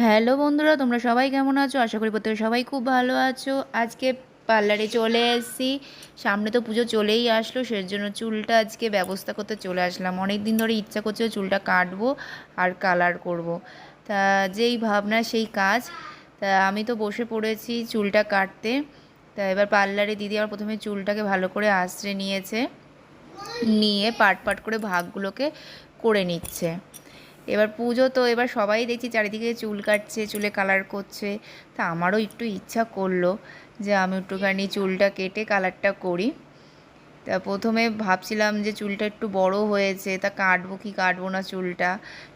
Hello বন্ধুরা, তোমরা সবাই কেমন আছো? আশা করি প্রত্যেকে সবাই খুব ভালো আছো। আজকে পার্লারে চলে এসেছি। সামনে তো পুজো চলেই আসলো, সেজন্য চুলটা আজকে ব্যবস্থা করতে চলে আসলাম। অনেক দিন ধরে ইচ্ছা করছে চুলটা কাটবো আর কালার করব। তা যেই ভাবনা সেই কাজ। তা আমি তো বসে পড়েছি চুলটা কাটতে। তা এবার পার্লারে দিদি আমার প্রথমে চুলটাকে ভালো করে আঁচড়ে নিয়েছে, নিয়ে পাট পাট করে ভাগগুলোকে করে নিচ্ছে। এবার পুজো তো, এবার সবাই দেখছি চারিদিকে চুল কাটছে, চুলে কালার করছে। তা আমারও একটু ইচ্ছা করলো যে আমি একটুখানি চুলটা কেটে কালারটা করি। তা প্রথমে ভাবছিলাম যে চুলটা একটু বড় হয়েছে, তা কাটবো কি কাটবো না চুলটা,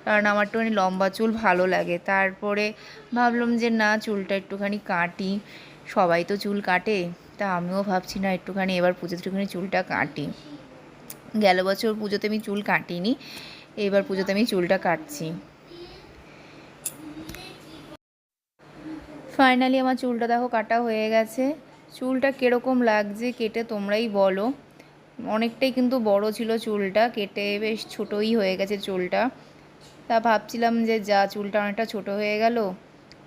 কারণ আমার একটুখানি লম্বা চুল ভালো লাগে। তারপরে ভাবলাম যে না, চুলটা একটুখানি কাটি, সবাই তো চুল কাটে। তা আমিও ভাবছি না, একটুখানি এবার পুজোতে একটুখানি চুলটা কাটি। গেল বছর পুজোতে আমি চুল কাটিনি, এবার পুজোতে আমি চুলটা কাটছি। ফাইনালি আমার চুলটা দেখো কাটা হয়ে গেছে। চুলটা কীরকম লাগছে কেটে তোমরাই বলো। অনেকটাই কিন্তু বড় ছিল চুলটা, কেটে বেশ ছোটোই হয়ে গেছে চুলটা। তা ভাবছিলাম যে যা, চুলটা অনেকটা ছোট হয়ে গেল,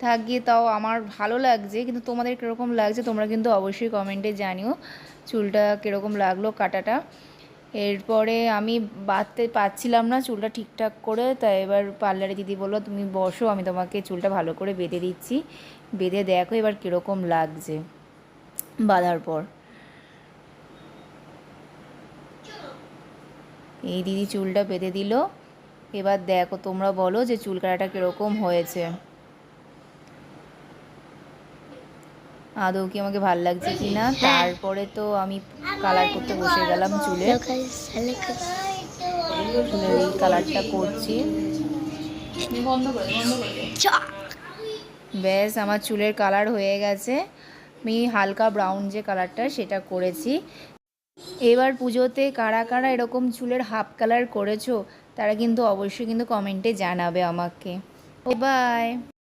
থাক গিয়ে, তাও আমার ভালো লাগছে। কিন্তু তোমাদের কীরকম লাগছে তোমরা কিন্তু অবশ্যই কমেন্টে জানিও চুলটা কীরকম লাগলো কাটাটা। এরপরে আমি বাঁধতে পারছিলাম না চুলটা ঠিকঠাক করে, তাই এবার পার্লারে দিদি বললো তুমি বসো, আমি তোমাকে চুলটা ভালো করে বেঁধে দিচ্ছি, বেঁধে দেখো এবার কীরকম লাগছে বাঁধার পর। এই দিদি চুলটা বেঁধে দিল। এবার দেখো তোমরা বলো যে চুল কাটাটা কীরকম হয়েছে, আদৌ কি আমাকে ভাল লাগছে কি না। তারপরে তো আমি কালার করতে বসে গেলাম চুলে, চুলের এই কালারটা করছি। ব্যাস আমার চুলের কালার হয়ে গেছে। আমি হালকা ব্রাউন যে কালারটা সেটা করেছি। এবার পুজোতে কারা কারা এরকম চুলের হাফ কালার করেছো তারা কিন্তু অবশ্যই কিন্তু কমেন্টে জানাবে আমাকে। ও বাই।